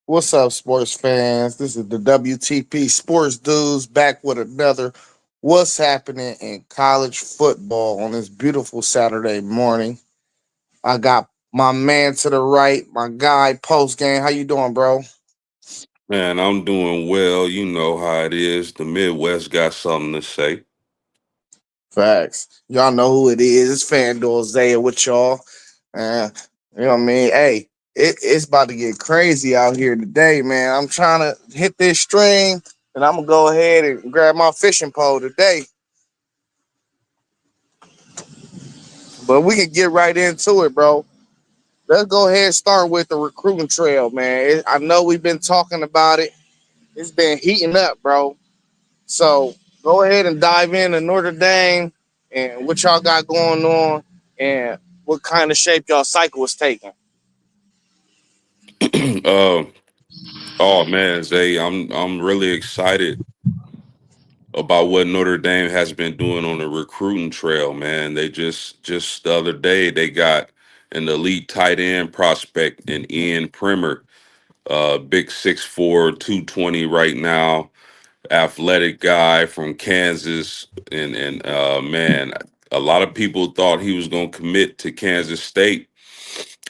What's up, sports fans? This is the WTP Sports Dudes back with another What's Happening in College Football on this beautiful Saturday morning. I got my man to the right, my guy post game. How you doing, bro? Man, I'm doing well. You know how it is. The Midwest got something to say. Facts. Y'all know who it is. It's FanDuel Zaya with y'all. Uh, you know what I mean? Hey, it's about to get crazy out here today, man. I'm trying to hit this stream, and I'm gonna go ahead and grab my fishing pole today. But we can get right into it, bro. Let's go ahead and start with the recruiting trail, man. I know we've been talking about it. It's been heating up, bro. So go ahead and dive into Notre Dame and what y'all got going on and what kind of shape y'all cycle is taking. uh, oh man, Zay, I'm really excited about what Notre Dame has been doing on the recruiting trail, man. They just the other day they got an elite tight end prospect in Ian Primer, big 6'4", 220 right now, athletic guy from Kansas, and man, a lot of people thought he was going to commit to Kansas State.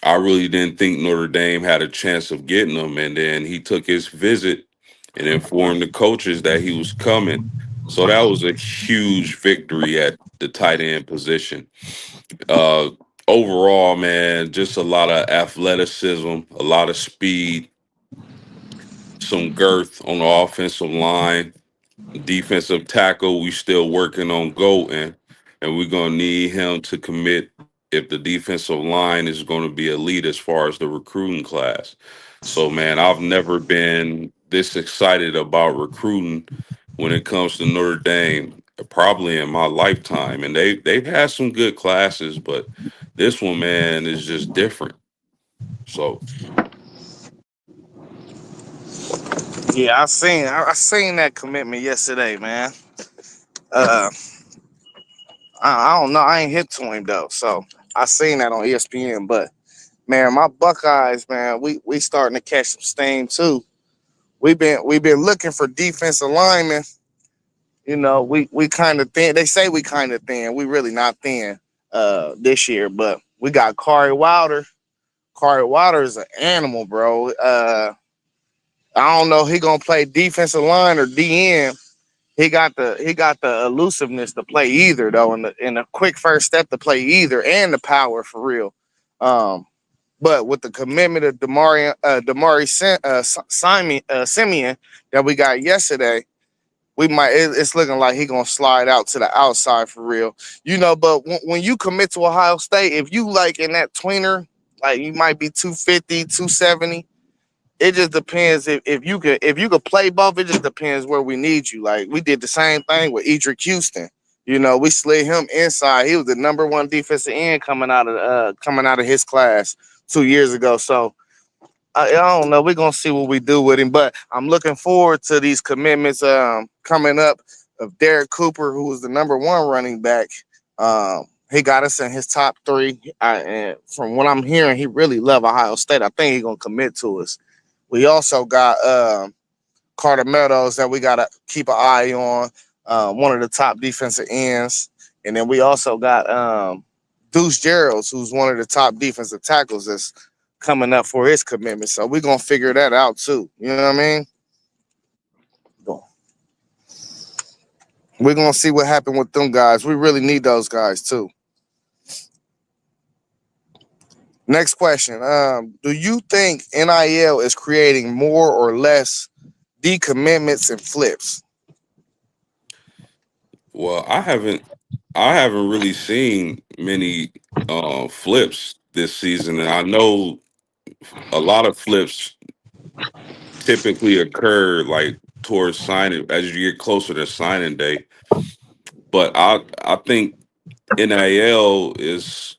I really didn't think Notre Dame had a chance of getting him, and then he took his visit and informed the coaches that he was coming. So that was a huge victory at the tight end position. Uh, Overall, man, just a lot of athleticism, a lot of speed, some girth on the offensive line. Defensive tackle, we still working on Golden, and we're gonna need him to commit if the defensive line is going to be elite as far as the recruiting class. So, man, I've never been this excited about recruiting when it comes to Notre Dame, probably in my lifetime. And they've had some good classes, but this one, man, is just different. So, Yeah, I seen that commitment yesterday, man. Uh, I don't know. I ain't hip to him though, so I seen that on ESPN. But man, my Buckeyes, man, we starting to catch some steam too. We've been looking for defensive linemen. You know, we kind of thin. They say we kind of thin. We really not thin this year, but we got Kari Wilder. Kari Wilder is an animal, bro. I don't know he gonna play defensive line or DN. He got the elusiveness to play either though, and the quick first step to play either, and the power for real. Um, but with the commitment of Simeon that we got yesterday, it's looking like he gonna slide out to the outside for real. You know, but when you commit to Ohio State, if you like in that tweener, like you might be 250, 270. It just depends if you could play both. It just depends where we need you. Like we did the same thing with Edric Houston. You know, we slid him inside. He was the number one defensive end coming out of his class 2 years ago. So I don't know. We're gonna see what we do with him, but I'm looking forward to these commitments coming up of Derek Cooper, who was the number one running back. He got us in his top three. And from what I'm hearing, he really love Ohio State. I think he's gonna commit to us. We also got Carter Meadows that we gotta keep an eye on. One of the top defensive ends, and then we also got Deuce Geralds, who's one of the top defensive tackles that's coming up for his commitment. So we're gonna figure that out too. You know what I mean? We're gonna see what happened with them guys. We really need those guys too. Next question. Do you think NIL is creating more or less decommitments and flips? well, I haven't really seen many flips this season, and I know a lot of flips typically occur like towards signing as you get closer to signing day. But I think NIL is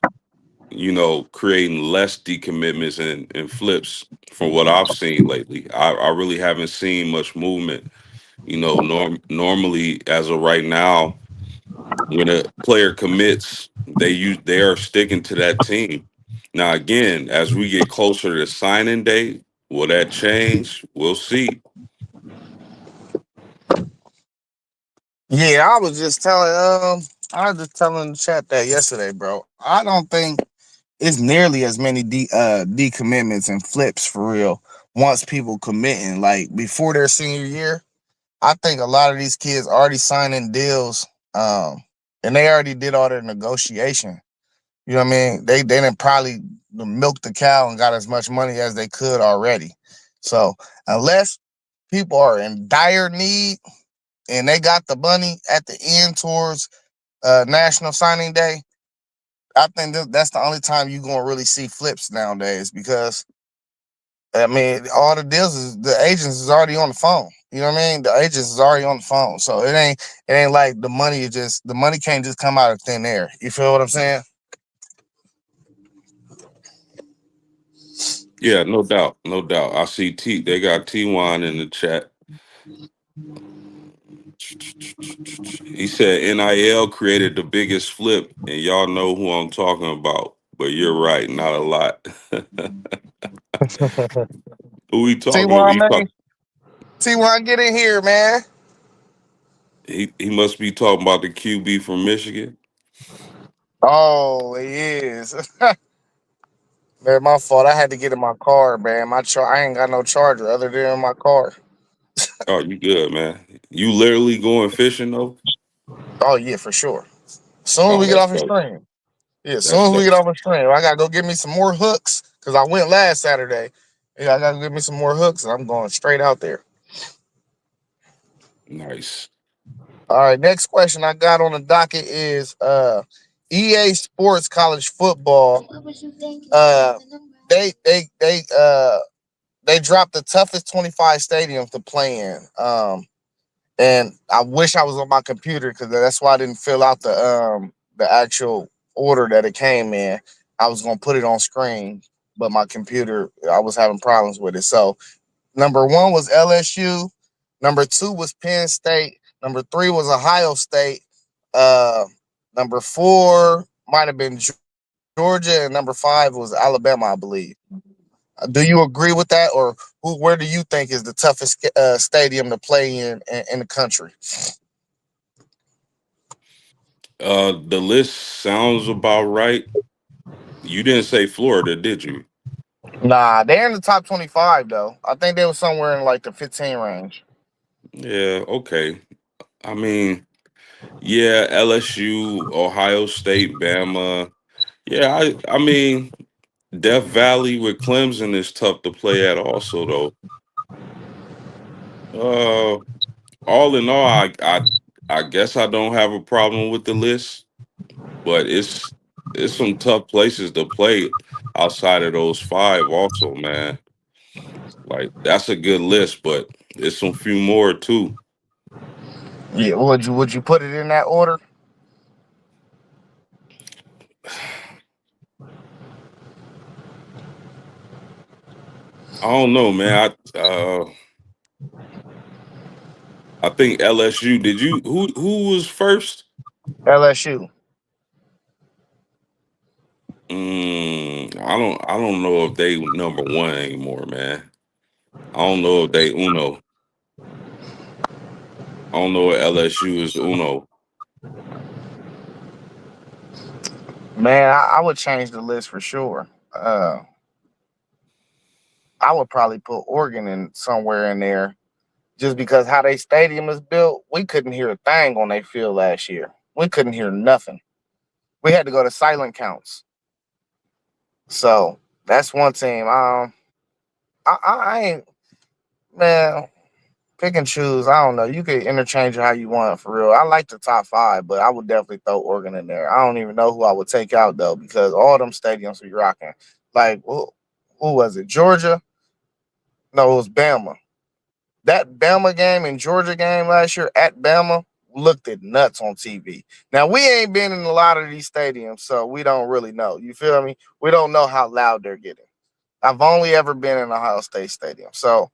creating less decommitments and flips from what I've seen lately. I really haven't seen much movement. Normally as of right now, when a player commits, they are sticking to that team. Now again, as we get closer to signing day, Will that change? We'll see. Yeah, I was just telling the chat that yesterday, bro. I don't think it's nearly as many decommitments and flips for real once people committing. Like before their senior year, I think a lot of these kids already signing deals, and they already did all their negotiation. You know what I mean? They didn't probably milk the cow and got as much money as they could already. So unless people are in dire need and they got the money at the end towards National Signing Day, I think that's the only time you're gonna really see flips nowadays because I mean all the deals is the agents is already on the phone. You know what I mean? The agents is already on the phone, so it ain't like the money can't just come out of thin air. You feel what I'm saying? Yeah, no doubt, no doubt. I see T. They got T1 in the chat. He said NIL created the biggest flip, and y'all know who I'm talking about. But you're right, not a lot. Who we talking about? T1 man, T1 get in here, man. He must be talking about the QB from Michigan. Oh, he is. Man, my fault. I had to get in my car, man. I ain't got no charger other than in my car. Oh, you good, man? You literally going fishing though? Oh yeah, for sure. Soon as Oh, we get that's off the dope. stream. Yeah, That's soon as we get dope. off the stream, I gotta go get me some more hooks because I went last Saturday. Yeah, I gotta get me some more hooks, and I'm going straight out there. Nice. All right, next question I got on the docket is EA Sports College Football. Uh, they dropped the toughest 25 stadiums to play in. And I wish I was on my computer because that's why I didn't fill out the actual order that it came in. I was gonna put it on screen, but my computer I was having problems with it. So number one was LSU, number two was Penn State, number three was Ohio State, uh, number four might have been Georgia, and number five was Alabama, I believe. Do you agree with that, or where do you think is the toughest stadium to play in the country? The list sounds about right. You didn't say Florida, did you? Nah, they're in the top 25 though. I think they were somewhere in like the 15 range. Yeah, okay. I mean, yeah, LSU, Ohio State, Bama. Yeah, I mean, Death Valley with Clemson is tough to play at also though. Uh all in all, I guess I don't have a problem with the list, but it's some tough places to play outside of those five also, man. Like that's a good list, but it's some few more too. Yeah, would you put it in that order? I don't know, man. I think LSU. Did you who was first? LSU. I don't know if they number one anymore, man. I don't know if they Uno. I don't know if LSU is Uno. Man, I would change the list for sure. I would probably put Oregon in somewhere in there just because how they stadium is built. We couldn't hear a thing on their field last year. We couldn't hear nothing. We had to go to silent counts. So that's one team. I ain't man. Pick and choose. I don't know. You could interchange it how you want for real. I like the top five, but I would definitely throw Oregon in there. I don't even know who I would take out though, because all them stadiums be rocking. Like who was it? Georgia? No, it was Bama. That Bama game and Georgia game last year at Bama looked at nuts on TV. Now we ain't been in a lot of these stadiums, so we don't really know. You feel me? We don't know how loud they're getting. I've only ever been in Ohio State Stadium, so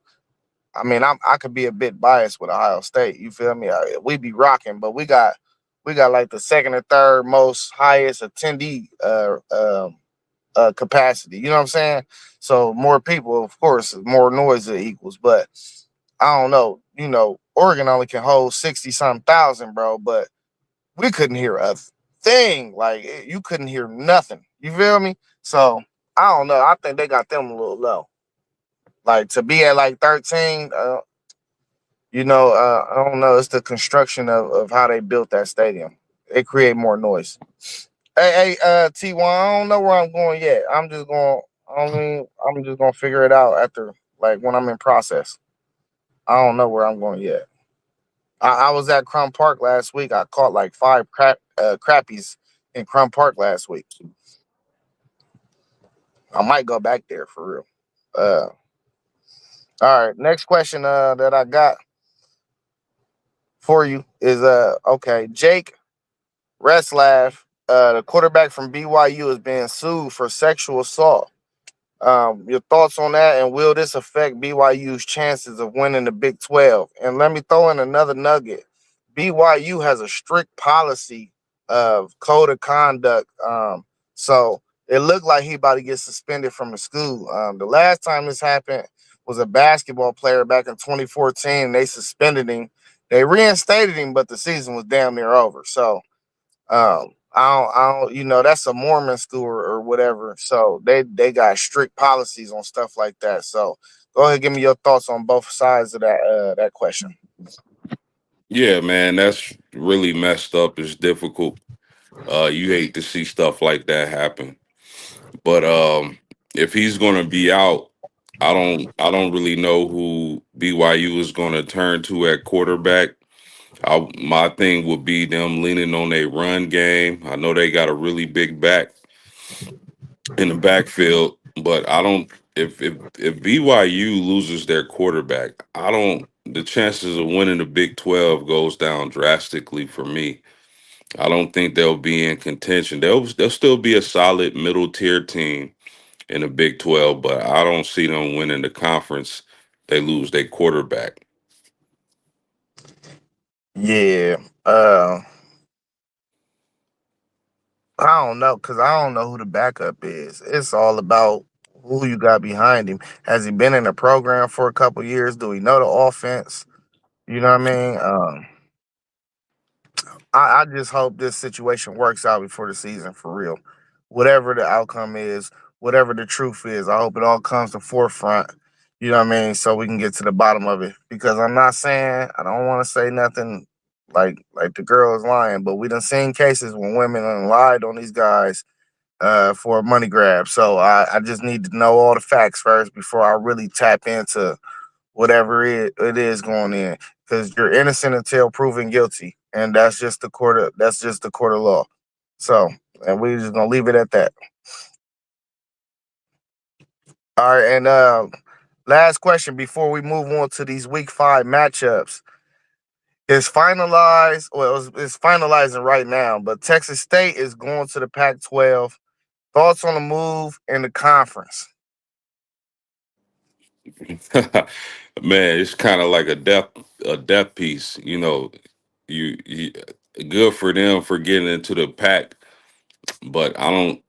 I mean, I could be a bit biased with Ohio State. You feel me? We be rocking, but we got like the second or third most highest attendee capacity. You know what I'm saying? So more people, of course, more noise it equals. But I don't know. You know, Oregon only can hold 60 something thousand, bro. But we couldn't hear a thing. Like you couldn't hear nothing. You feel me? So I don't know. I think they got them a little low. Like to be at like 13, I don't know. It's the construction of how they built that stadium. It create more noise. T1, I don't know where I'm going yet. I'm just going. I mean, I'm just gonna figure it out after, like, when I'm in process. I don't know where I'm going yet. I was at Crum Park last week. I caught like five crappies in Crum Park last week. I might go back there for real. Uh, all right. Next question that I got for you is okay. Jake Reslav, the quarterback from BYU, is being sued for sexual assault. Your thoughts on that, and will this affect BYU's chances of winning the Big 12? And let me throw in another nugget. BYU has a strict policy of code of conduct. So it looked like he about to get suspended from the school. The last time this happened was a basketball player back in 2014. They suspended him. They reinstated him, but the season was damn near over. So that's a Mormon school or whatever. So they got strict policies on stuff like that. So go ahead, give me your thoughts on both sides of that question. Yeah, man, that's really messed up. It's difficult. You hate to see stuff like that happen. But if he's gonna be out, I don't really know who BYU is gonna turn to at quarterback. My thing would be them leaning on a run game. I know they got a really big back in the backfield, but I don't. If BYU loses their quarterback, I don't. The chances of winning the Big 12 goes down drastically for me. I don't think they'll be in contention. They'll still be a solid middle tier team in the Big 12, but I don't see them winning the conference. They lose their quarterback. Yeah. I don't know because I don't know who the backup is. It's all about who you got behind him. Has he been in the program for a couple years? Do we know the offense? You know what I mean? I just hope this situation works out before the season for real. Whatever the outcome is, whatever the truth is, I hope it all comes to forefront. You know what I mean? So we can get to the bottom of it. Because I'm not saying I don't want to say nothing like the girl is lying, but we done seen cases when women done lied on these guys for a money grab. So I just need to know all the facts first before I really tap into whatever it is going in, because you're innocent until proven guilty, and that's just the court of law. So, and we're just gonna leave it at that. All right, and last question before we move on to these week 5 matchups is finalized. Well, it's finalizing right now, but Texas State is going to the Pac-12. Thoughts on the move in the conference? Man, it's kind of like a death piece. You good for them for getting into the pack, but I don't.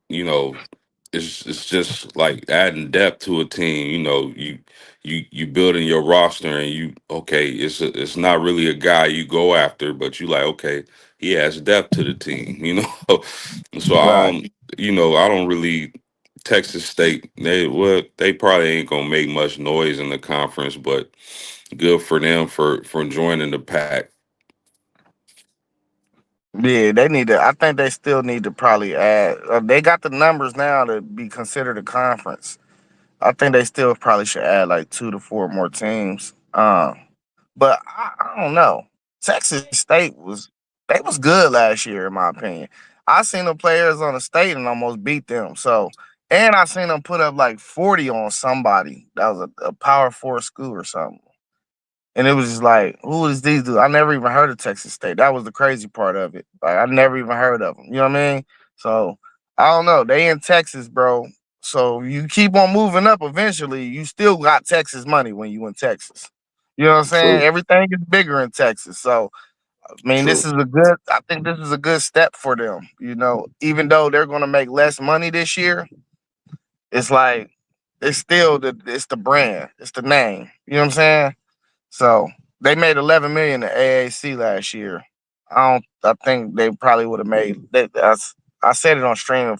It's just like adding depth to a team. You building your roster, and it's not really a guy you go after, but you like, okay, he has depth to the team. So Right. I don't really. Texas State, they probably ain't gonna make much noise in the conference, but good for them for joining the pack. Yeah, they need to. I think they still need to probably add. They got the numbers now to be considered a conference. I think they still probably should add like 2 to 4 more teams. But I don't know. Texas State was good last year, in my opinion. I seen the players on the state and almost beat them. So, and I seen them put up like 40 on somebody that was a Power 4 school or something. And it was just like, who is these dudes? I never even heard of Texas State. That was the crazy part of it. Like I never even heard of them. You know what I mean? So I don't know. They in Texas, bro. So you keep on moving up. Eventually, you still got Texas money when you in Texas. You know what I'm saying? True, Everything is bigger in Texas. So I mean, this true. is a good. I think this is a good step for them. Even though they're going to make less money this year, it's like it's still it's the brand, it's the name. You know what I'm saying? So they made 11 million in AAC last year. I think they probably would have made that. I said it on stream a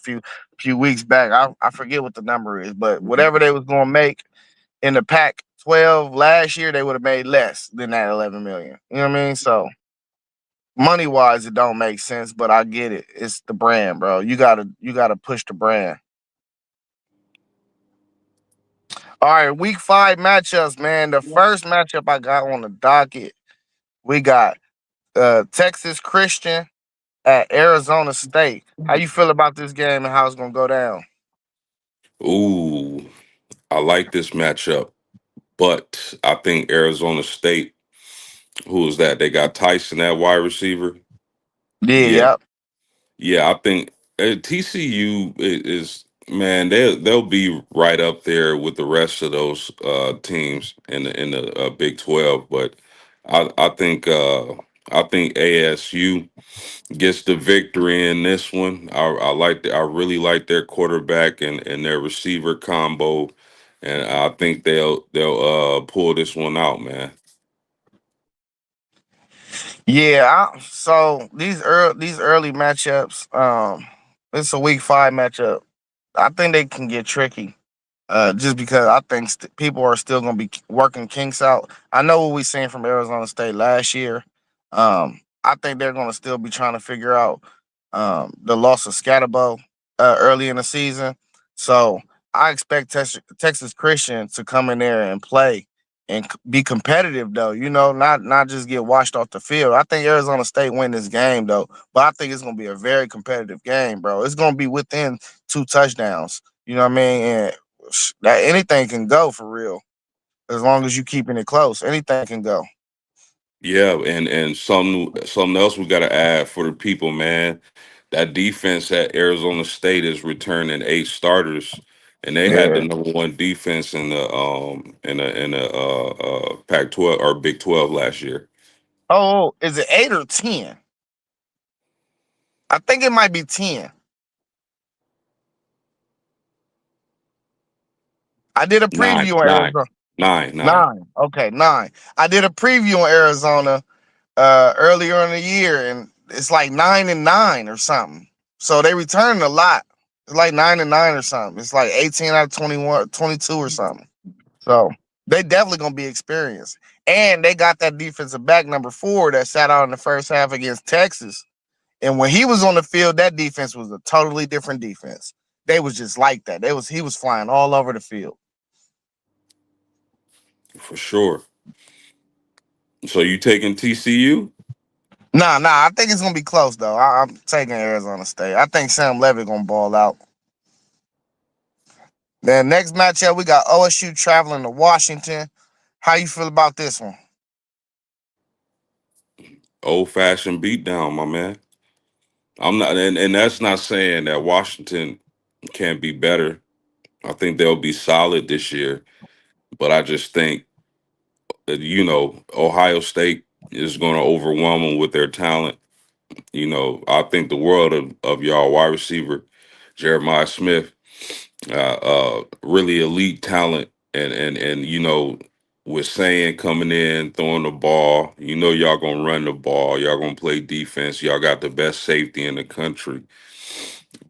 few weeks back. I forget what the number is, but whatever they was gonna make in the Pac 12 last year, they would have made less than that 11 million. You know what I mean? So money wise, it don't make sense, but I get it. It's the brand, bro. You gotta push the brand. All right, week 5 matchups, man. The first matchup I got on the docket, we got Texas Christian at Arizona State. How you feel about this game and how it's gonna go down? Ooh, I like this matchup, but I think Arizona State, who is that? They got Tyson at wide receiver. Yeah, Yeah, yep. yeah, I think TCU is man. They'll be right up there with the rest of those teams in the Big 12. But I think ASU gets the victory in this one. I really like their quarterback and their receiver combo, and I think they'll pull this one out, man. Yeah, so these early matchups, it's a week 5 matchup. I think they can get tricky. Just because I think people are still going to be working kinks out. I know what we seen from Arizona State last year. I think they're going to still be trying to figure out the loss of Scatterbo early in the season. So I expect Texas Christian to come in there and play and be competitive, though. Not just get washed off the field. I think Arizona State win this game, though, but I think it's going to be a very competitive game, bro. It's going to be within 2 touchdowns. You know what I mean? And that anything can go for real as long as you keeping it close. Anything can go. Yeah, and something else we got to add for the people, man. That defense at Arizona State is returning 8 starters, and they had the Yeah. #1 defense in the Pac-12 or Big 12 last year. Oh, is it 8 or 10? I think it might be 10. I did a Nine, preview on nine, Arizona. nine, nine. 9. Okay, 9. I did a preview on Arizona earlier in the year, and it's like 9-9 or something. So they returned a lot. It's like 9-9 or something. It's like 18 out of 21, 22 or something. So they definitely gonna be experienced. And they got that defensive back number 4 that sat out in the first half against Texas. And when he was on the field, that defense was a totally different defense. They was just like that. He was flying all over the field. For sure. So you taking TCU? Nah. I think it's gonna be close though. I'm taking Arizona State. I think Sam Levitt gonna ball out. Then next matchup, we got OSU traveling to Washington. How you feel about this one? Old fashioned beatdown, my man. I'm not, and that's not saying that Washington can't be better. I think they'll be solid this year, but I just think that, Ohio State is going to overwhelm them with their talent. I think the world of y'all wide receiver Jeremiah Smith, really elite talent, and with saying coming in throwing the ball, y'all gonna run the ball, y'all gonna play defense, y'all got the best safety in the country.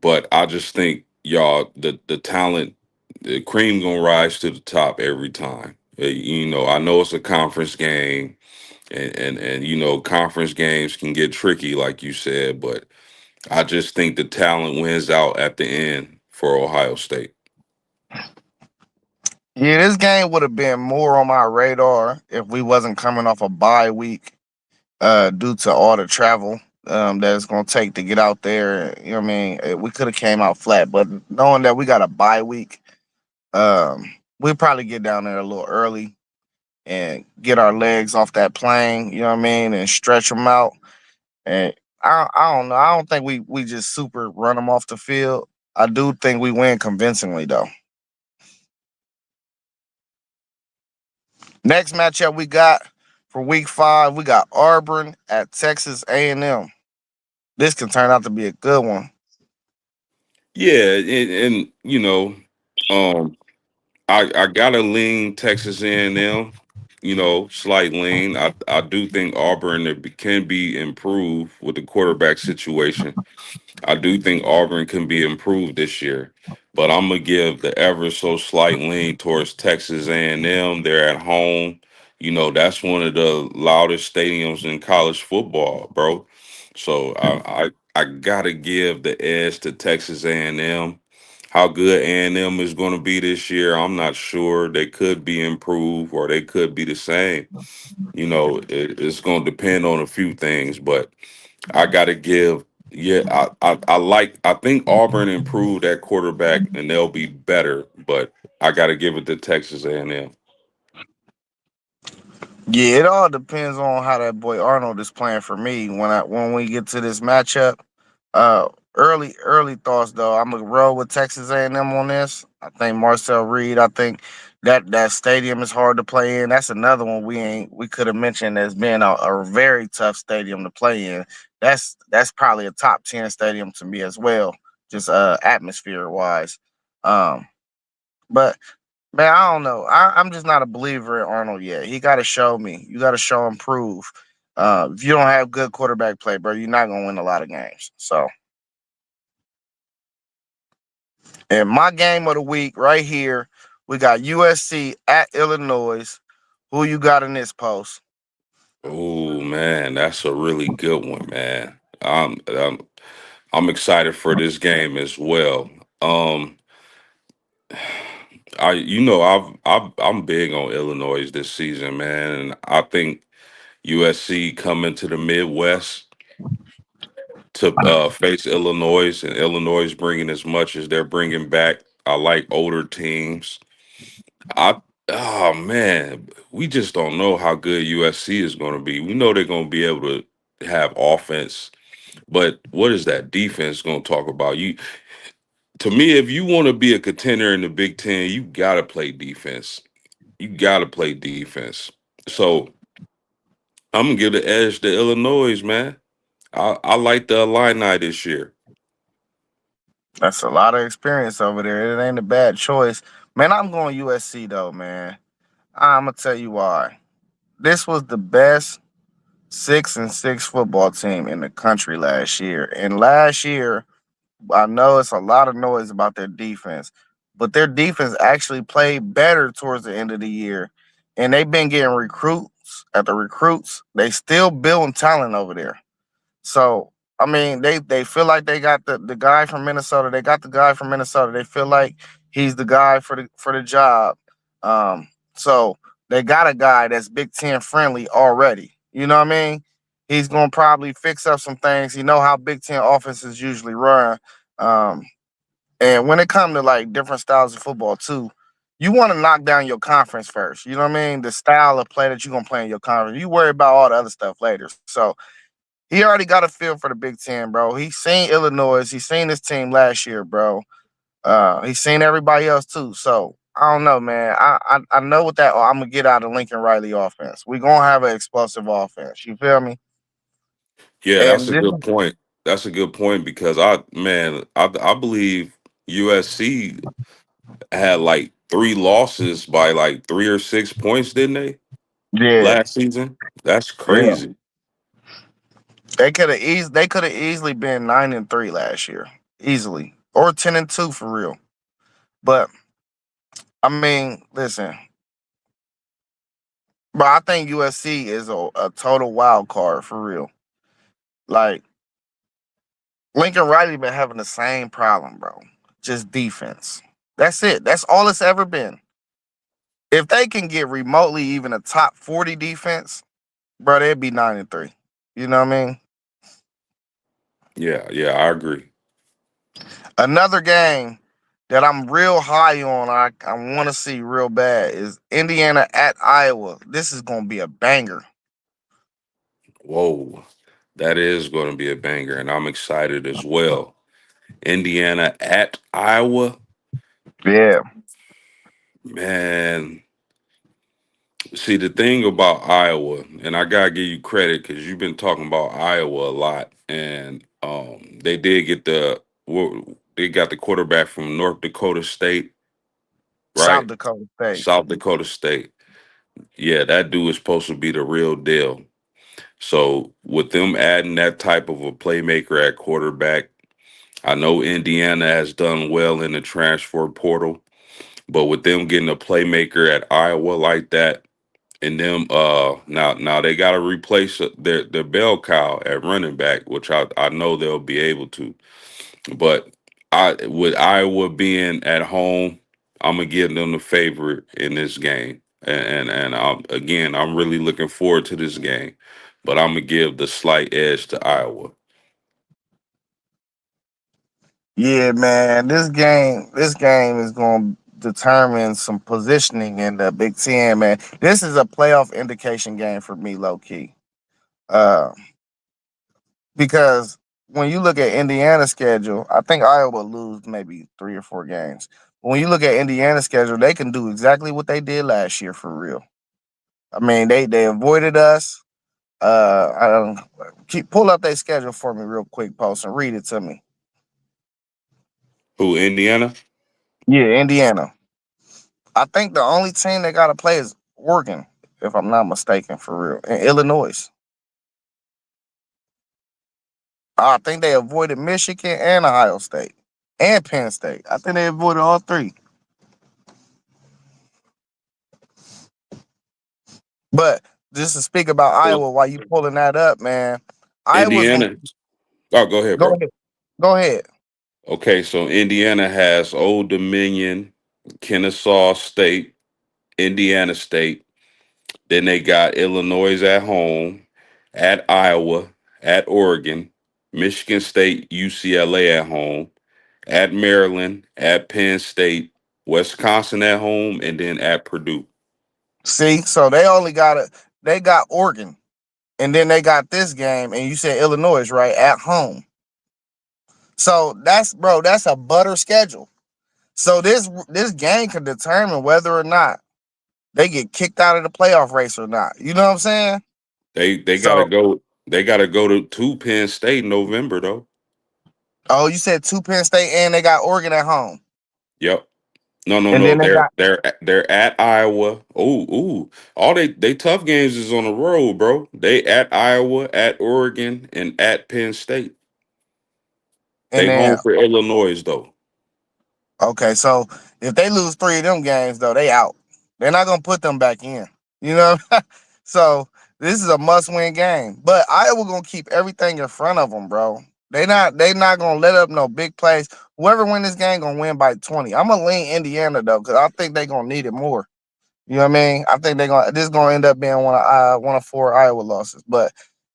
But I just think y'all the talent, the cream gonna rise to the top every time. I know it's a conference game, and conference games can get tricky, like you said, but I just think the talent wins out at the end for Ohio State. Yeah, this game would have been more on my radar if we wasn't coming off a bye week due to all the travel that it's gonna take to get out there. You know what I mean? We could have came out flat, but knowing that we got a bye week, we'll probably get down there a little early and get our legs off that plane. You know what I mean? And stretch them out. And I don't know. I don't think we just super run them off the field. I do think we win convincingly though. Next matchup we got for week 5, we got Auburn at Texas A&M. This can turn out to be a good one. Yeah, and Um, I gotta lean Texas A&M. You know, slight lean. I do think Auburn can be improved with the quarterback situation. I do think Auburn can be improved this year, but I'm gonna give the ever so slight lean towards Texas A&M. They're at home. You know, that's one of the loudest stadiums in college football, bro. So I gotta give the edge to Texas A&M. How good A&M is going to be this year, I'm not sure. They could be improved or they could be the same. You know, it's going to depend on a few things, but I got to give. Yeah, I think Auburn improved at quarterback and they'll be better, but I got to give it to Texas A&M. Yeah, it all depends on how that boy Arnold is playing for me when we get to this matchup. Early thoughts though. I'm gonna roll with Texas A&M on this. I think Marcel Reed. I think that stadium is hard to play in. That's another one we could have mentioned as being a very tough stadium to play in. That's probably a top 10 stadium to me as well, just atmosphere wise. Um, but man, I don't know. I'm just not a believer in Arnold yet. He got to show me. You got to show him prove. If you don't have good quarterback play, bro, you're not gonna win a lot of games. So, in my game of the week, right here, we got USC at Illinois. Who you got in this post? Oh man, that's a really good one, man. I'm excited for this game as well. Um, I'm big on Illinois this season, man, and I think USC coming to the Midwest to face Illinois, and Illinois bringing as much as they're bringing back. I like older teams. I oh man, we just don't know how good USC is going to be. We know they're going to be able to have offense, but what is that defense going to talk about? You to me, if you want to be a contender in the Big Ten, you got to play defense. You got to play defense. So I'm gonna give the edge to Illinois, man. I like the Illini this year. That's a lot of experience over there. It ain't a bad choice, man. I'm going USC though, man. I'm gonna tell you why. This was the best 6-6 football team in the country last year, and last year I know it's a lot of noise about their defense, but their defense actually played better towards the end of the year. And they've been getting recruits after recruits. They still building talent over there. So I mean, they feel like they got the guy from Minnesota. They got the guy from Minnesota. They feel like he's the guy for the job. So they got a guy that's Big Ten friendly already. You know what I mean? He's gonna probably fix up some things. You know how Big Ten offenses usually run. Um, and when it comes to like different styles of football too, you want to knock down your conference first. You know what I mean? The style of play that you're gonna play in your conference. You worry about all the other stuff later. So he already got a feel for the Big Ten, bro. He's seen Illinois. He's seen this team last year, bro. He's seen everybody else too. So I don't know, man. I know what that I'm gonna get out of Lincoln Riley offense. We're gonna have an explosive offense. You feel me? Yeah, that's And a this, good point. That's a good point because I believe USC had like 3 losses by like 3 or 6 points, didn't they? yeah, Last season? That's yeah. crazy. They could have easily been 9-3 last year, easily, or 10-2 for real. But I mean, listen, but I think USC is a total wild card for real. Like Lincoln Riley been having the same problem, bro. Just defense. That's it. That's all it's ever been. If they can get remotely even a top 40 defense, bro, they'd be 9-3. You know what I mean? Yeah, yeah, I agree. Another game that I'm real high on, I want to see real bad is Indiana at Iowa. This is gonna be a banger. Whoa, that is going to be a banger, and I'm excited as well. Indiana at Iowa, Yeah. man. See, the thing about Iowa, and I gotta give you credit because you've been talking about Iowa a lot, and they did get they got the quarterback from North Dakota State. South right? Dakota State. South Dakota State. Yeah, that dude is supposed to be the real deal. So with them adding that type of a playmaker at quarterback, I know Indiana has done well in the transfer portal, but with them getting a playmaker at Iowa like that, and them now they got to replace their bell cow at running back, which I know they'll be able to. But I with Iowa being at home, I'm gonna give them the favorite in this game, and again, I'm really looking forward to this game, but I'm gonna give the slight edge to Iowa. Yeah, man, this game is going to determine some positioning in the Big Ten, man. This is a playoff indication game for me, low key. Uh, because when you look at Indiana's schedule, I think Iowa will lose maybe 3 or 4 games. But when you look at Indiana's schedule, they can do exactly what they did last year for real. I mean, they avoided us. I don't keep pull up their schedule for me real quick, post and read it to me. Who, Indiana? Yeah, Indiana. I think the only team they got to play is Oregon, if I'm not mistaken, for real, and Illinois. I think they avoided Michigan and Ohio State and Penn State. I think they avoided all three. But just to speak about Well, Iowa, while you pulling that up, man, Iowa's gonna Indiana. Oh, go ahead, go bro. ahead. Go ahead. Okay, so Indiana has Old Dominion, Kennesaw State, Indiana State. Then they got Illinois at home, at Iowa, at Oregon, Michigan State, UCLA at home, at Maryland, at Penn State, Wisconsin at home, and then at Purdue. See, so they got Oregon, and then they got this game, and you said Illinois, right, at home. So that's a butter schedule. So this game can determine whether or not they get kicked out of the playoff race or not. You know what I'm saying? They gotta So, go. They gotta go to Penn State in November though. oh, you said two Penn State and they got Oregon at home, Yep. No, no, and no. then they They're got they're they're at Iowa. Ooh. All they tough games is on the road, bro. They at Iowa, at Oregon, and at Penn State. and They then home for Illinois though. okay. So if they lose three of them games, though, they out. They're not gonna put them back in. You know, so this is a must-win game. But Iowa gonna keep everything in front of them, bro. They not gonna let up no big plays. Whoever win this game gonna win by 20. I'm gonna lean Indiana though, because I think they gonna need it more. You know what I mean? I think they're gonna this is gonna end up being one of 4 Iowa losses, but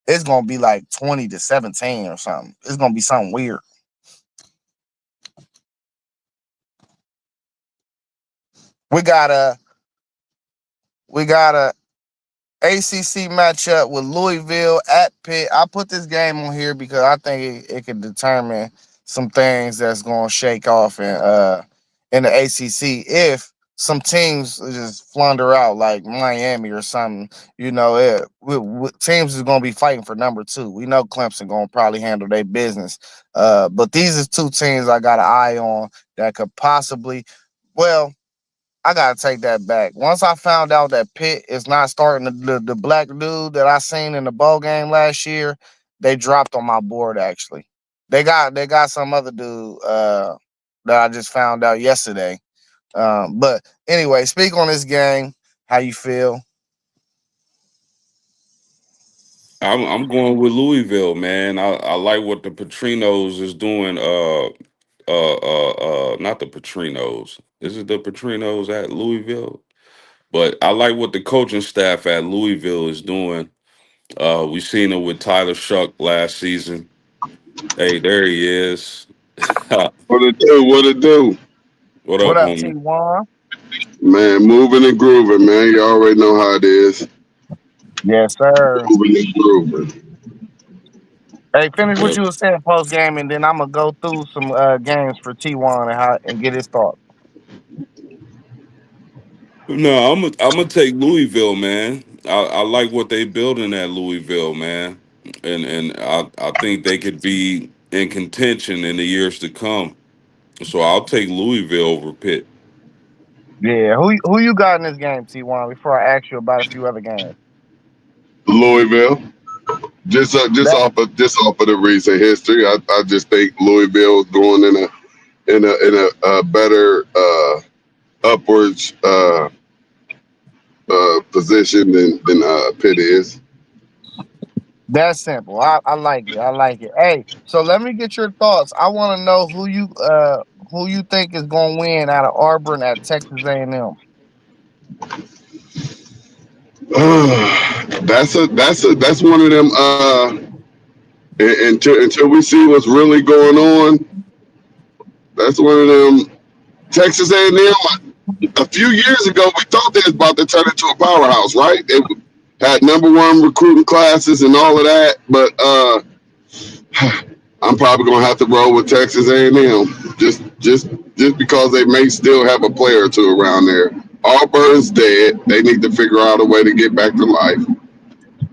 it's gonna be like 20-17 or something. It's gonna be something weird. We got a we got a ACC matchup with Louisville at Pitt. I put this game on here because I think it can determine some things that's going to shake off in the ACC if some teams just flounder out like Miami or something. You know, teams is going to be fighting for number 2. We know Clemson going to probably handle their business, but these are two teams I got an eye on that could possibly. Well, I gotta take that back. Once I found out that Pitt is not starting the black dude that I seen in the bowl game last year, they dropped on my board actually. They got some other dude that I just found out yesterday. But anyway, speak on this game. How you feel? I'm going with Louisville, man. I like what the Petrinos is doing. Not the Petrinos. Is it the Petrinos at Louisville? But I like what the coaching staff at Louisville is doing. We seen it with Tyler Shuck last season. Hey, there he is. What What it do? What it do? What up, up, homie? T1? Man, moving and grooving, man. You already know how it is. Yes, sir. Moving and grooving. Hey, finish what Yep. you were saying post game, and then I'm gonna go through some games for T1 and get his thoughts. No, I'm gonna take Louisville, man. I like what they building at Louisville, man, and I think they could be in contention in the years to come. So I'll take Louisville over Pitt. Yeah, who you got in this game, T1? Before I ask you about a few other games. Louisville. Just That off of the recent history, I just think Louisville is going in a better upwards position than Pitt is. that's simple. I like it. I like it. Hey, so let me get your thoughts. I want to know who you think is going to win out of Auburn at Texas A&M. That's one of them. Until we see what's really going on, that's one of them. Texas A&M. A few years ago, we thought they was about to turn into a powerhouse, right? They had #1 recruiting classes and all of that, but I'm probably gonna have to roll with Texas A&M just because they may still have a player or two around there. Auburn's dead. They need to figure out a way to get back to life.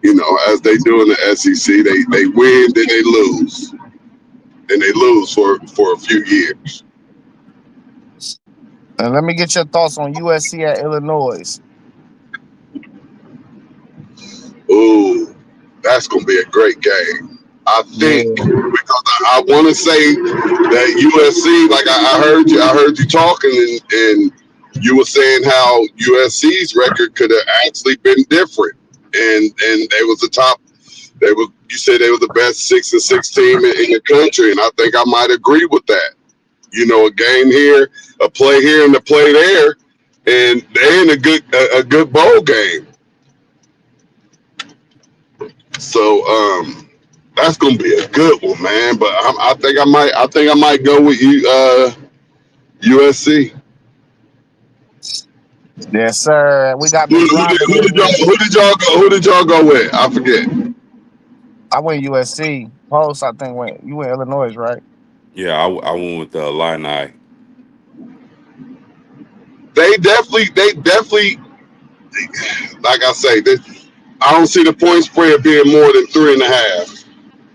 You know, as they do in the SEC, they win, then they lose, and they lose for a few years. And let me get your thoughts on USC at Illinois. Ooh, that's gonna be a great game. I Yeah, think because I want to say that USC, like I heard you talking, and you were saying how USC's record could have actually been different, and they was the top. You said they were the best 6-6 team in the country, and I think I might agree with that. You know, a game here, a play here, and a play there, and they're in a good bowl game. So that's gonna be a good one, man. But I think I might go with you, USC. yes, sir. We got Who, Miss who, did, Robin who in did y'all here. who did y'all go with? I forget. I went USC. Post, I think you went Illinois, right? Yeah, I went with the Illini. They definitely, like I say, I don't see the point spread being more than 3.5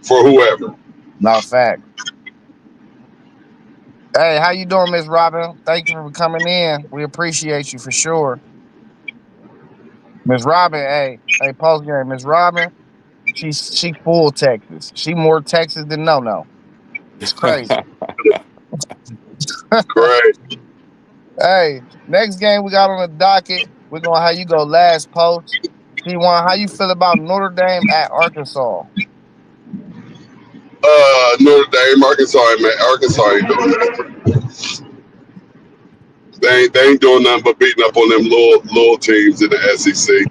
for whoever. No fact. Hey, how you doing, Miss Robin? Thank you for coming in. We appreciate you for sure. Miss Robin, hey, post game. Miss Robin, she full Texas. She more Texas than no. It's crazy. Great. Hey, next game we got on the docket. We're gonna have you go last post. T1, how you feel about Notre Dame at Arkansas? Notre Dame, Arkansas, man. Arkansas ain't doing that. They ain't doing nothing but beating up on them little teams in the SEC.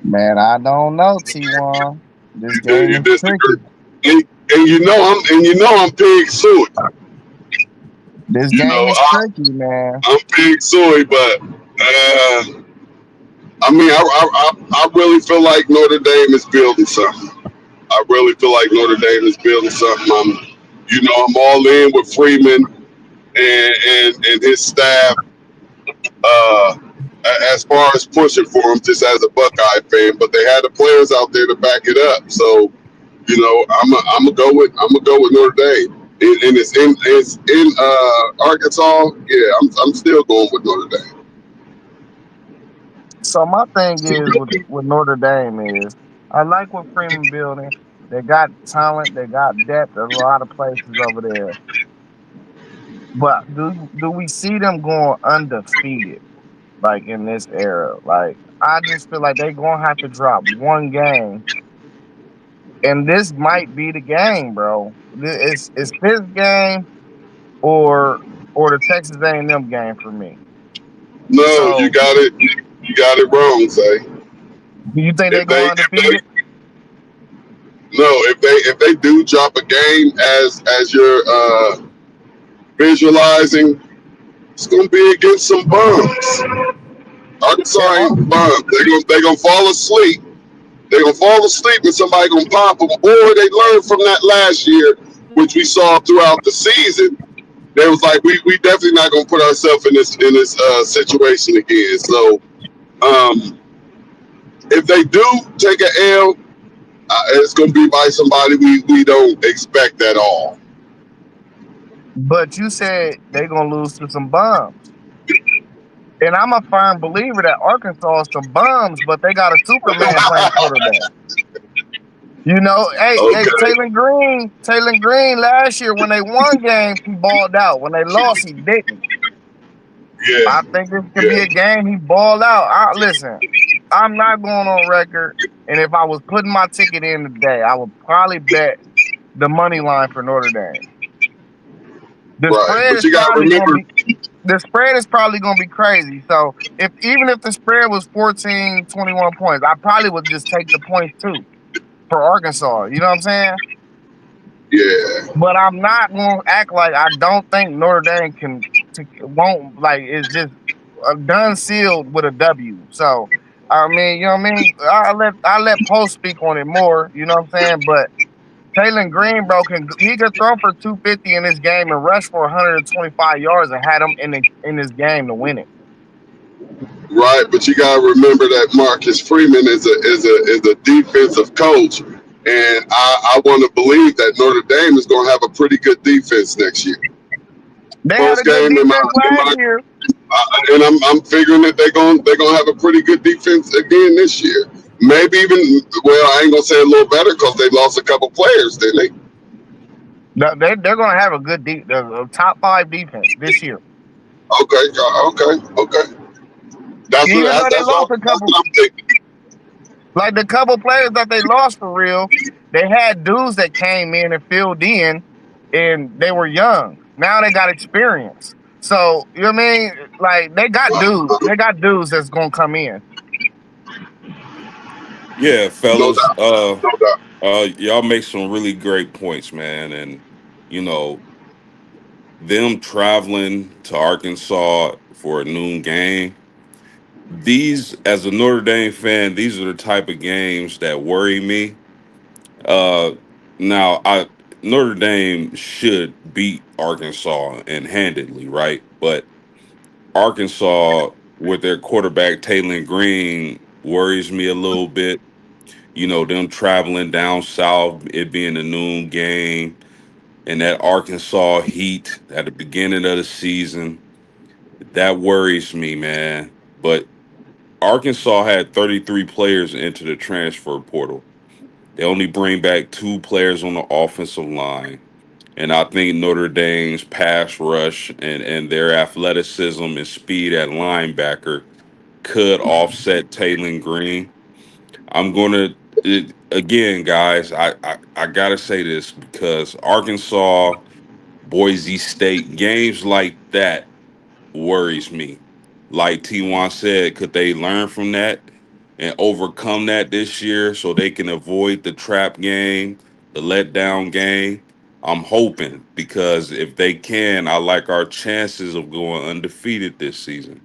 Man, I don't know, T1. This game You is disagree? tricky. And you know I'm pig suey. This You game know is tricky, man. I'm pig suey, but I mean I really feel like Notre Dame is building something. I really feel like Notre Dame is building something. I'm all in with Freeman and his staff. As far as pushing for him, just as a Buckeye fan, but they had the players out there to back it up. So, I'm gonna go with Notre Dame, and it's in Arkansas. Yeah, I'm still going with Notre Dame. So my thing is with Notre Dame is I like what Freeman building. They got talent, they got depth. There's a lot of places over there. But do we see them going undefeated like in this era? Like I just feel like they're gonna have to drop one game, and this might be the game, bro. It's this game or the Texas A&M game for me. No, you So got it. You got it wrong, say. do you think they're If they going if undefeated? they no, if they do drop a game as you're visualizing, it's gonna be against some bums. Arkansas Yeah, ain't bums. They gonna fall asleep. They're gonna fall asleep and somebody gonna pop them. Or they learned from that last year, which we saw throughout the season. They was like, we definitely not gonna put ourselves in this situation again. So if they do take an L, it's gonna be by somebody we don't expect at all. but you said they're gonna lose to some bums. And I'm a firm believer that Arkansas is some bums, but they got a Superman playing quarterback. You know, hey, Okay. Taylor Green last year when they won games, he balled out. When they lost, he didn't. Yeah. I think this could be Yeah. a game he balled out. Listen, I'm not going on record, and if I was putting my ticket in today, I would probably bet the money line for Notre Dame. The Right. spread But is you got to probably going to remember. be the spread is probably going to be crazy. So even if the spread was 14, 21 points, I probably would just take the points too for Arkansas. You know what I'm saying? Yeah. But I'm not going to act like I don't think Notre Dame won't, like, it's just done sealed with a W. So I mean, you know what I mean? I let Post speak on it more. You know what I'm saying? But Taylor Green, bro, he could throw for 250 in this game and rush for 125 yards and had him in this game to win it. Right, but you gotta remember that Marcus Freeman is a defensive coach, and I want to believe that Notre Dame is going to have a pretty good defense next year. They had Post a good game defense last year. and I'm figuring that they're gonna have a pretty good defense again this year. Maybe even I ain't gonna say a little better because they lost a couple players, didn't they? They're going to have a good top 5 defense this year. Okay. Even though they lost a That's couple, what I'm thinking. like the couple players that they lost for real, they had dudes that came in and filled in, and they were young. Now they got experience. So you know what I mean? Like they got dudes that's gonna come in. Yeah, No fellas. doubt, no doubt. Y'all make some really great points, man. And you know, them traveling to Arkansas for a noon game. These, as a Notre Dame fan, these are the type of games that worry me. Uh, now, Notre Dame should beat Arkansas and handedly, right? But Arkansas with their quarterback Taylor Green worries me a little bit. You know, them traveling down south, it being a noon game, and that Arkansas heat at the beginning of the season, that worries me, man. But Arkansas had 33 players into the transfer portal. They only bring back 2 players on the offensive line. And I think Notre Dame's pass rush and their athleticism and speed at linebacker could offset Taylor Green. I'm going to, again, guys, I got to say this because Arkansas, Boise State, games like that worries me. Like T1 said, could they learn from that and overcome that this year so they can avoid the trap game, the letdown game? I'm hoping because if they can, I like our chances of going undefeated this season.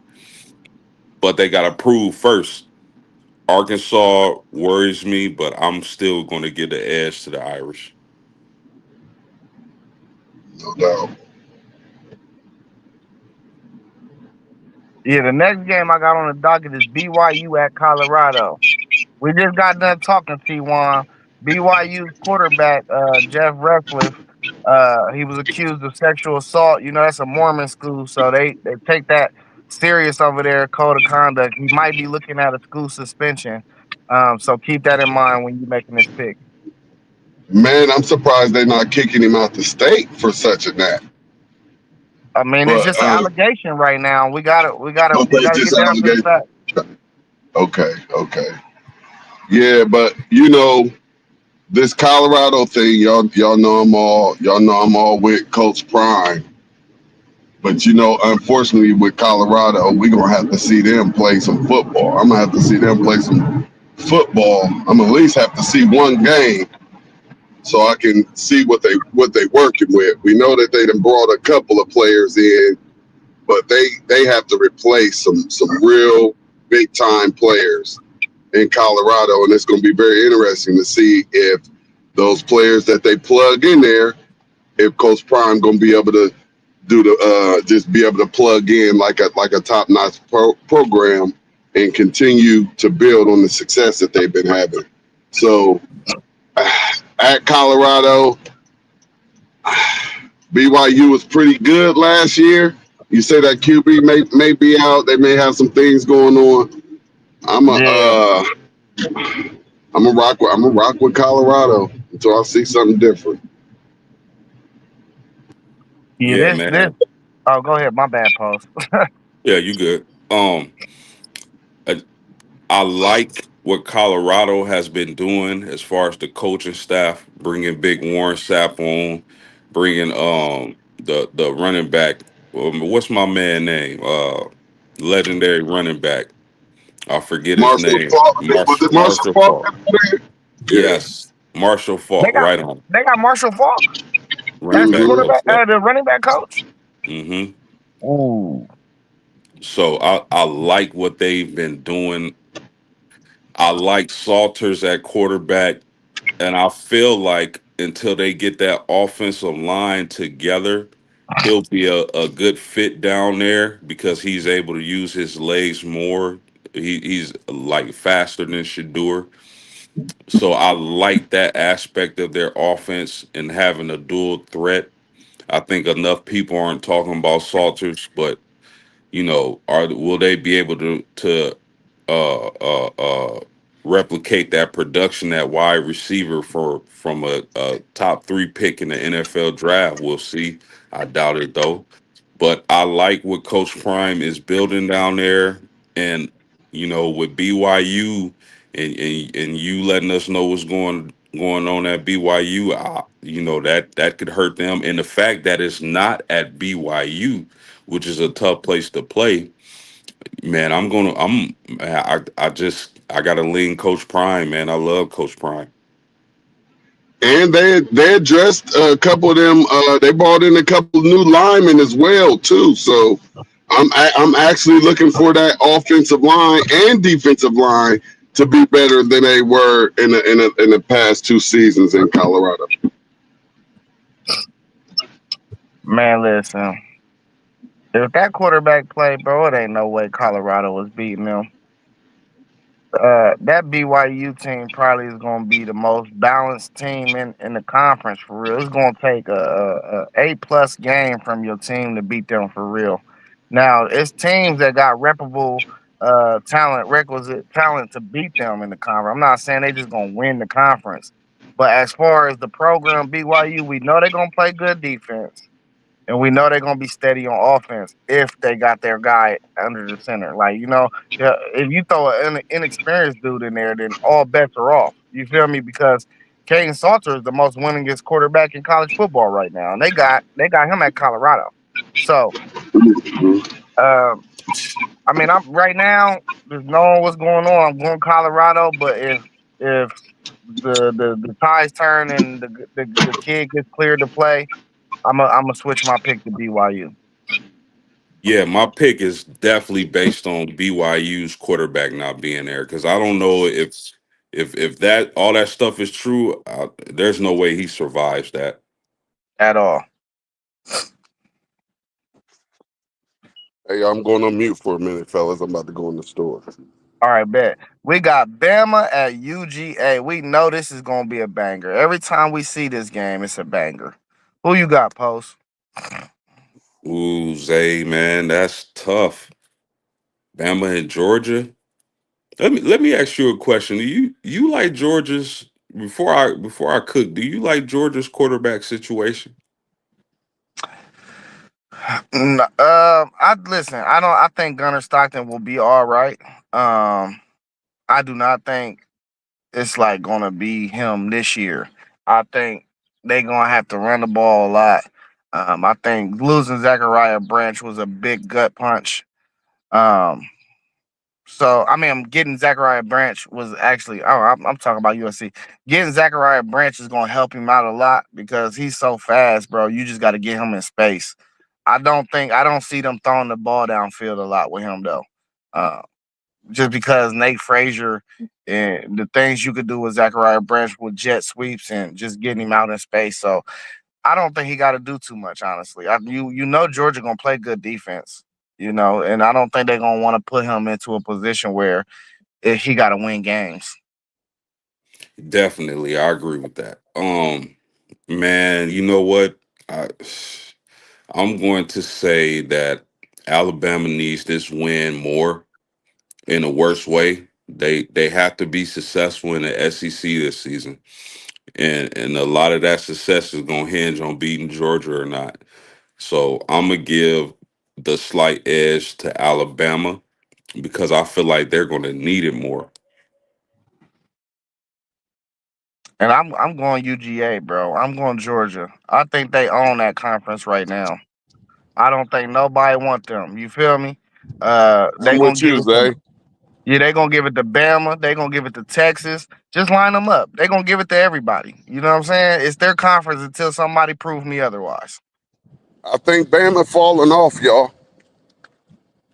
But they got to prove first. Arkansas worries me, but I'm still going to give the edge to the Irish. No doubt. Yeah, the next game I got on the docket is BYU at Colorado. We just got done talking, T1. BYU's quarterback, Jeff Ratcliffe, he was accused of sexual assault. You know, that's a Mormon school, so they take that serious over there, code of conduct. He might be looking at a school suspension. So keep that in mind when you're making this pick. Man, I'm surprised they're not kicking him out the state for such a that. I mean, it's But just an allegation right now. We gotta okay, just get down to the allegation. fact. Okay. Yeah, but this Colorado thing, y'all know I'm all with Coach Prime. But unfortunately with Colorado, we're gonna have to see them play some football. I'm gonna have to see them play some football. I'm gonna at least have to see one game so I can see what they working with. We know that they done brought a couple of players in, but they have to replace some real big time players in Colorado, and it's going to be very interesting to see if those players that they plug in there, if Coach Prime going to be able to do just be able to plug in like a top notch program and continue to build on the success that they've been having. So at Colorado, BYU was pretty good last year, You say that QB may be out. They may have some things going on. I'm a Yeah, I'm a rock with Colorado until I see something different. yeah. Yeah, This. man. Oh, go ahead. My bad, post. Yeah, you good. I, I like what Colorado has been doing as far as the coaching staff, bringing Big Warren Sapp on, bringing the running back. What's my man name? Legendary running back. I forget his Marshall name. Falk, was it Marshall Marshall Falk? Falk. Yeah. Yes, Marshall They Falk. got Right on. they got Marshall Falk Running as the back hmm coach. quarterback, Yep. the running back coach. Hmm. Ooh, So I like what they've been doing. I like Salters at quarterback. And I feel like until they get that offensive line together, he'll be a good fit down there because he's able to use his legs more. He's like faster than Shadur. So I like that aspect of their offense and having a dual threat. I think enough people aren't talking about Salters, but will they be able to uh uh uh replicate that production at wide receiver from a top 3 pick in the NFL draft? We'll see. I doubt it though. But I like what Coach Prime is building down there, and with BYU and you letting us know what's going on at BYU. That could hurt them, and the fact that it's not at BYU, which is a tough place to play. Man, I gotta lean Coach Prime, man. I love Coach Prime. And they addressed a couple of them. They brought in a couple of new linemen as well too. So I'm actually looking for that offensive line and defensive line to be better than they were in the past 2 seasons in Colorado. man, listen. If that quarterback played, bro, it ain't no way Colorado was beating them. That BYU team probably is going to be the most balanced team in the conference for real. It's going to take a plus game from your team to beat them for real. Now it's teams that got reputable talent, requisite talent to beat them in the conference. I'm not saying they just going to win the conference, but as far as the program BYU, we know they're going to play good defense. And we know they're gonna be steady on offense if they got their guy under the center. Like, yeah, if you throw an inexperienced dude in there, then all bets are off. You feel me? Because Caden Salter is the most winningest quarterback in college football right now, and they got him at Colorado. So, um, I mean, I'm right now. There's knowing what's going on. I'm going Colorado, but if the ties turn and the kid gets cleared to play, I'm gonna switch my pick to BYU. Yeah, my pick is definitely based on BYU's quarterback not being there because I don't know if that all that stuff is true. There's no way he survives that. At all. Hey, I'm going on mute for a minute, fellas. I'm about to go in the store. All right, bet. We got Bama at UGA. We know this is gonna be a banger. Every time we see this game, it's a banger. Who you got, Post? Ooh, Zay, man, that's tough. Bama and Georgia. Let me ask you a question. Do you like Georgia's before I cook? Do you like Georgia's quarterback situation? I listen. I don't. I think Gunnar Stockton will be all right. I do not think it's like gonna be him this year. I think they gonna have to run the ball a lot. I think losing Zachariah Branch was a big gut punch. Um, So I mean, I'm getting Zachariah Branch was actually. Oh, I'm talking about USC. Getting Zachariah Branch is going to help him out a lot because he's so fast, bro. You just got to get him in space. I don't see them throwing the ball downfield a lot with him though. Uh, just because Nate Frazier and the things you could do with Zachariah Branch with jet sweeps and just getting him out in space. So I don't think he got to do too much, honestly. You know Georgia gonna play good defense, and I don't think they're gonna want to put him into a position where he got to win games. Definitely, I agree with that. Man, you know what? I, I'm going to say that. Alabama needs this win more in a worse way. They have to be successful in the SEC this season, and a lot of that success is gonna hinge on beating Georgia or not. So I'm gonna give the slight edge to Alabama because I feel like they're gonna need it more. And I'm going UGA, bro. I'm going Georgia. I think they own that conference right now. I don't think nobody want them. You feel me? I'm They gonna with give you, it to Zay. yeah, they gonna give it to Bama. They gonna give it to Texas. Just line them up. They gonna give it to everybody. You know what I'm saying? It's their conference until somebody proves me otherwise. I think Bama falling off, y'all.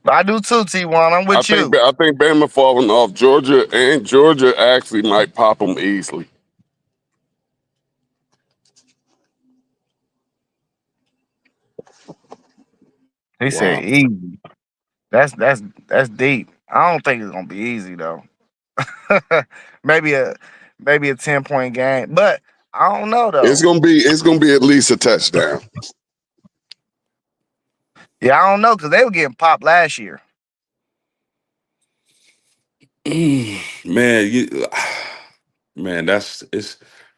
I do too, T1. I'm with you. I think Bama falling off. Georgia actually might pop them easily. He said Wow. easy. That's deep. I don't think it's gonna be easy though. maybe a maybe a 10-point game, but I don't know It's though. gonna be at least a touchdown. Yeah, I don't know because they were getting popped last year. Man, man, this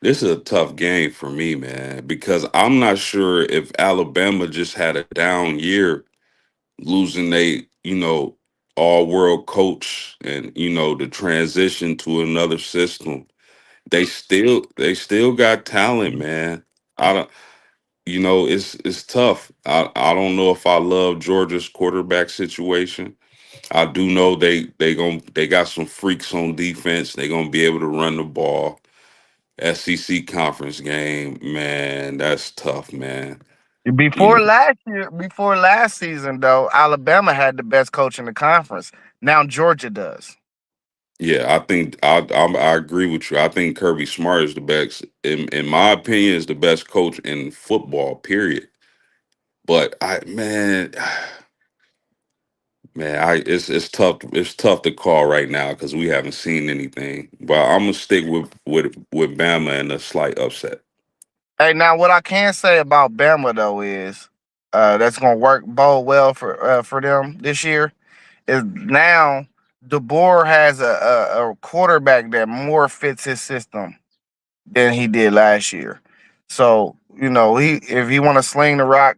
is a tough game for me, man, because I'm not sure if Alabama just had a down year losing a all world coach and the transition to another system. They still got talent, man. I don't it's tough. I don't know if I love Georgia's quarterback situation. I do know they got some freaks on defense. They gonna be able to run the ball. SEC conference game, man, that's tough, man. You Before know, last year, before last season, though, Alabama had the best coach in the conference. Now Georgia does. yeah, I think I agree with you. I think Kirby Smart is the best, in my opinion, is the best coach in football. Period. But it's tough. It's tough to call right now because we haven't seen anything. But I'm gonna stick with Bama and a slight upset. Hey, now what I can say about Bama though is that's gonna work bode well for them this year is now DeBoer has a quarterback that more fits his system than he did last year. So he if he want to sling the rock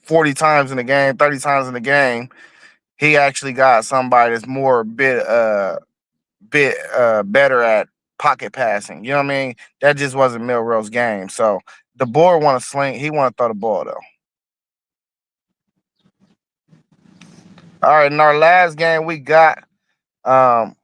40 times in the game, 30 times in the game, he actually got somebody that's more bit better at pocket passing. You know what I mean? That just wasn't Milrose's game. So the board want to sling. He want to throw the ball though. All right, in our last game we got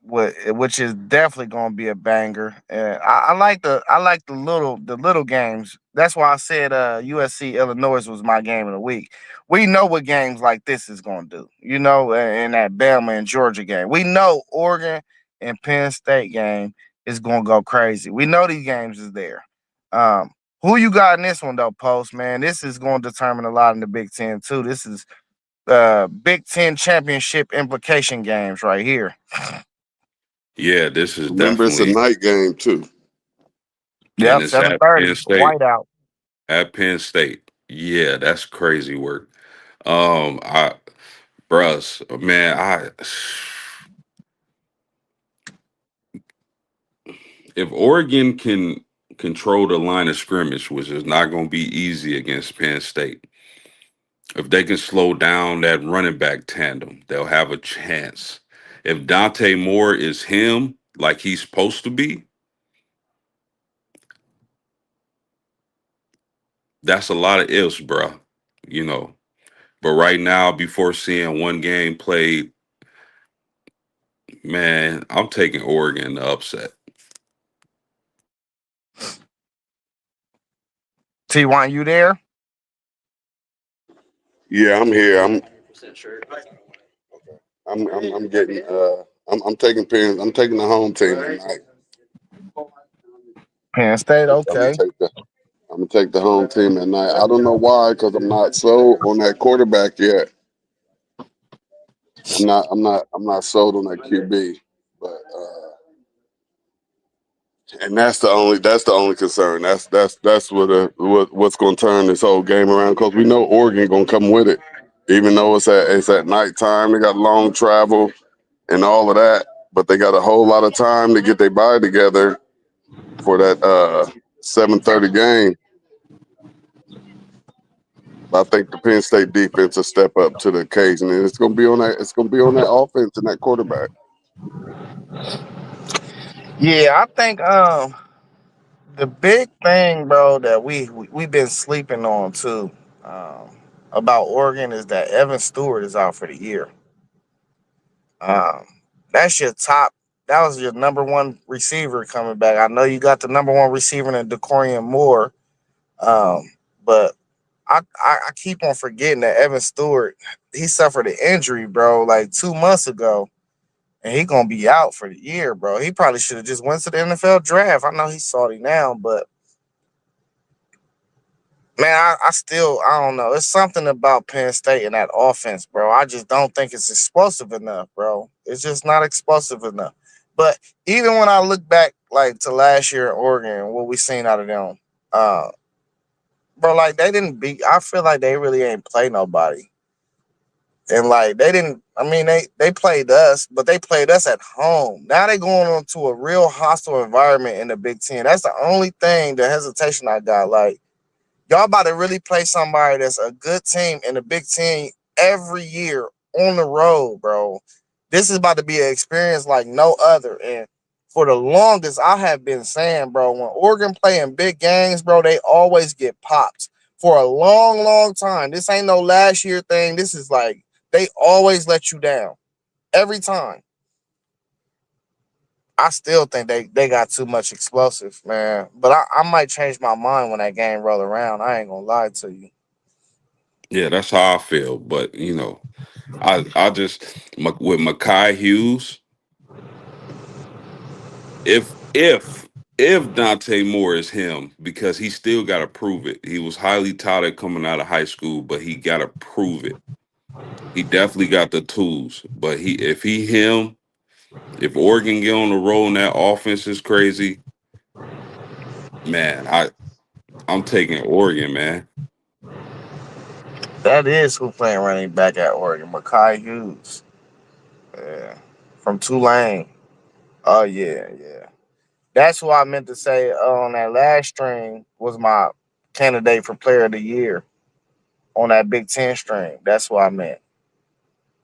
which is definitely gonna be a banger. And I like the little games. That's why I said USC Illinois was my game of the week. We know what games like this is gonna do. In that Bama and Georgia game. We know Oregon and Penn State game is gonna go crazy. We know these games is there. Who you got in this one though, Post, man? This is gonna determine a lot in the Big Ten too. This is Big Ten championship implication games right here. Yeah, this is Remember, it's a definitely, night game too. and Yep, it's seven at thirty. Penn State. Whiteout. At Penn State. Yeah, that's crazy work. I, bruh, man, if Oregon can control the line of scrimmage, which is not going to be easy against Penn State, if they can slow down that running back tandem, they'll have a chance. If Dante Moore is him like he's supposed to be, that's a lot of ifs, bruh. You know. But right now, before seeing one game played, man, I'm taking Oregon the upset. T1, you there? Yeah, I'm here. I'm getting I'm taking Penn. I'm taking the home team tonight. Penn State, I'm gonna okay. take the I'm gonna take the home team at night. I don't know why, because I'm not sold on that quarterback yet. I'm not sold on that QB, but and that's the only concern. That's what's going to turn this whole game around, because we know Oregon going to come with it. even though it's at nighttime. They got long travel and all of that, but they got a whole lot of time to get their body together for that 7:30 game. I think the Penn State defense will step up to the occasion, and it's gonna be on that. It's gonna be on that offense and that quarterback. Yeah, I think the big thing, bro, that we've been sleeping on too, about Oregon is that Evan Stewart is out for the year. Um, that's your top. That was your number one receiver coming back. I know you got the number one receiver in DeCorian Moore, but I keep on forgetting that Evan Stewart, he suffered an injury, bro, like 2 months ago, and he gonna be out for the year, bro. He probably should have just went to the NFL draft. I know he's salty now, but man, I don't know. It's something about Penn State and that offense, bro. I just don't think it's explosive enough, bro. It's just not explosive enough. But even when I look back like to last year in Oregon, what we seen out of them, uh, bro, like they didn't beat. I feel like they really ain't play nobody, and like they didn't. I mean, they played us, but they played us at home. Now they going on to a real hostile environment in the Big Ten. That's the only thing, the hesitation I got. Like y'all about to really play somebody that's a good team in the Big Ten every year on the road, bro. This is about to be an experience like no other. And for the longest, I have been saying, bro, when Oregon play in big games, bro, they always get popped for a long, long time. This ain't no last year thing. This is like they always let you down every time. I still think they got too much explosive, man. But I might change my mind when that game roll around. I ain't gonna lie to you. Yeah, that's how I feel. But I just with Makai Hughes, if Dante Moore is him, because he still got to prove it. He was highly touted coming out of high school, but he got to prove it. He definitely got the tools, but if Oregon get on the roll and that offense is crazy, man, I'm taking Oregon, man. That is who playing running back at Oregon, Makai Hughes. Yeah. From Tulane. Oh yeah, yeah. That's who I meant to say on that last string was my candidate for player of the year on that Big Ten string. That's what I meant.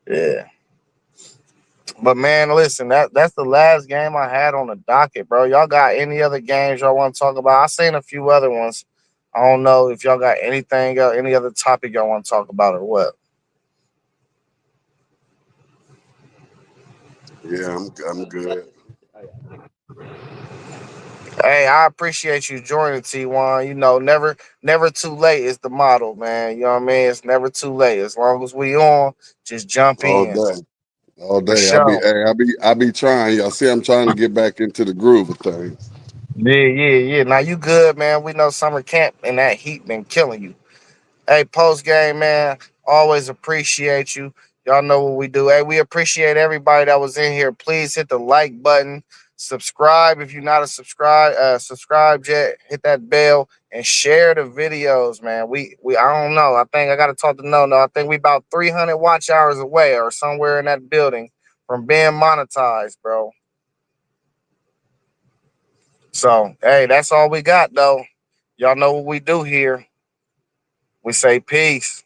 Yeah. But man, listen, that's the last game I had on the docket, bro. Y'all got any other games y'all want to talk about? I seen a few other ones. I don't know if y'all got anything else, any other topic y'all want to talk about or what. Yeah, I'm good. Hey, I appreciate you joining T1. You know, never too late is the motto, man. You know what I mean? It's never too late. As long as we on, just jump All in. day, all For day. sure. I be trying. Y'all see, I'm trying to get back into the groove of things. Yeah, yeah, yeah. Now you good, man. We know summer camp and that heat been killing you. Hey, post game, man. Always appreciate you. Y'all know what we do. Hey, we appreciate everybody that was in here. Please hit the like button. Subscribe if you're not a subscribe yet. Hit that bell and share the videos, man. We I don't know. I think I gotta talk to No. I think we about 300 watch hours away or somewhere in that building from being monetized, bro. So hey, that's all we got though. Y'all know what we do here. We say peace.